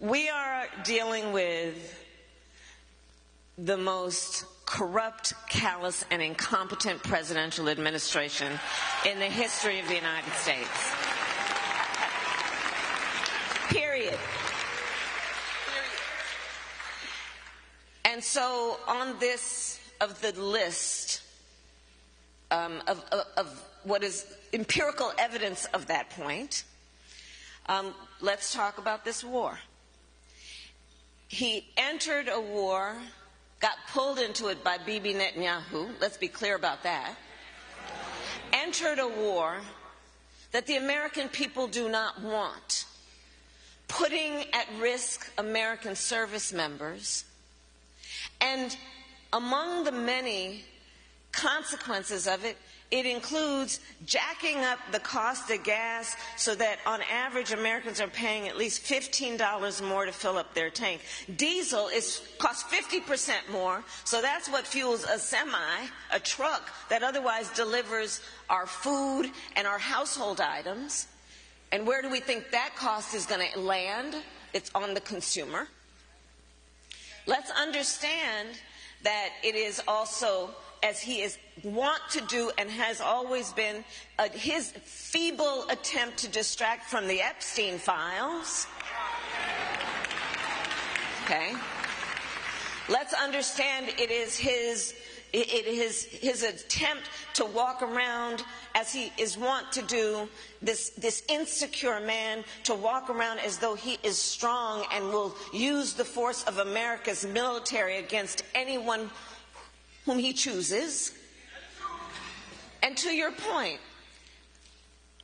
We are dealing with the most corrupt, callous, and incompetent presidential administration in the history of the United States. Period. And so on this of the list of what is empirical evidence of that point, let's talk about this war. He entered a war, got pulled into it by Bibi Netanyahu, let's be clear about that, entered a war that the American people do not want, putting at risk American service members, and among the many consequences of it, it includes jacking up the cost of gas so that on average Americans are paying at least $15 more to fill up their tank. Diesel costs 50% more, so that's what fuels a semi, a truck that otherwise delivers our food and our household items. And where do we think that cost is going to land? It's on the consumer. Let's understand that it is also, as he is wont to do and has always been, his feeble attempt to distract from the Epstein files. Okay? Let's understand it is his attempt to walk around, as he is wont to do, this insecure man, to walk around as though he is strong and will use the force of America's military against anyone whom he chooses. And to your point,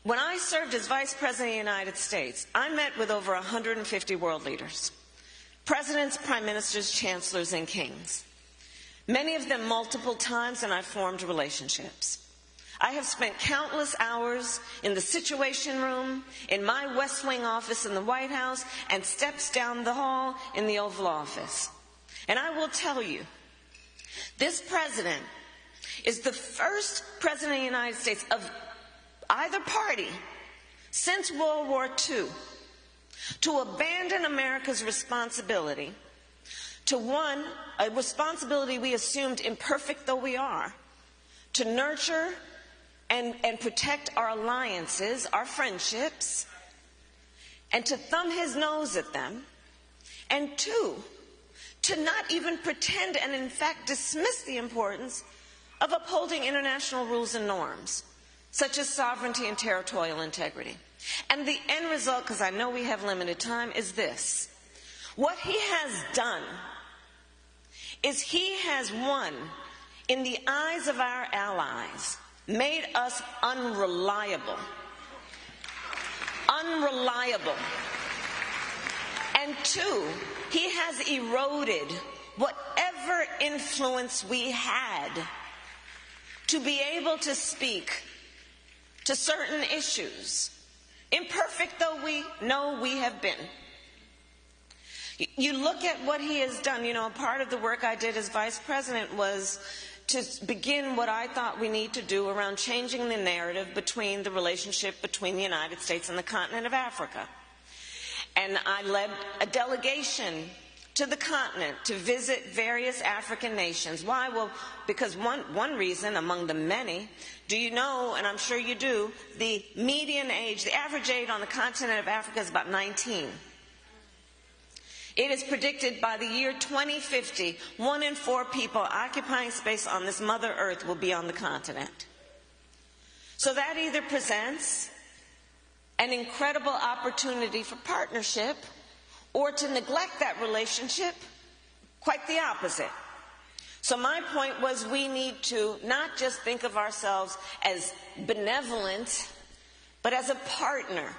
when I served as Vice President of the United States, I met with over 150 world leaders, presidents, prime ministers, chancellors, and kings. Many of them multiple times, and I formed relationships. I have spent countless hours in the Situation Room, in my West Wing office in the White House, and steps down the hall in the Oval Office. And I will tell you, this president is the first president of the United States of either party since World War II to abandon America's responsibility to, one, a responsibility we assumed, imperfect though we are, to nurture and protect our alliances, our friendships, and to thumb his nose at them, and two, to not even pretend and in fact dismiss the importance of upholding international rules and norms, such as sovereignty and territorial integrity. And the end result, because I know we have limited time, is this. What he has done is he has, one, in the eyes of our allies, made us unreliable. Unreliable. And two, he has eroded whatever influence we had to be able to speak to certain issues, imperfect though we know we have been. You look at what he has done. You know, part of the work I did as vice president was to begin what I thought we need to do around changing the narrative between the relationship between the United States and the continent of Africa. And I led a delegation to the continent to visit various African nations. Why? Well, because one reason among the many, do you know, and I'm sure you do, the median age, the average age on the continent of Africa is about 19. It is predicted by the year 2050, 1 in 4 people occupying space on this Mother Earth will be on the continent. So that either presents an incredible opportunity for partnership, or to neglect that relationship, quite the opposite. So my point was, we need to not just think of ourselves as benevolent, but as a partner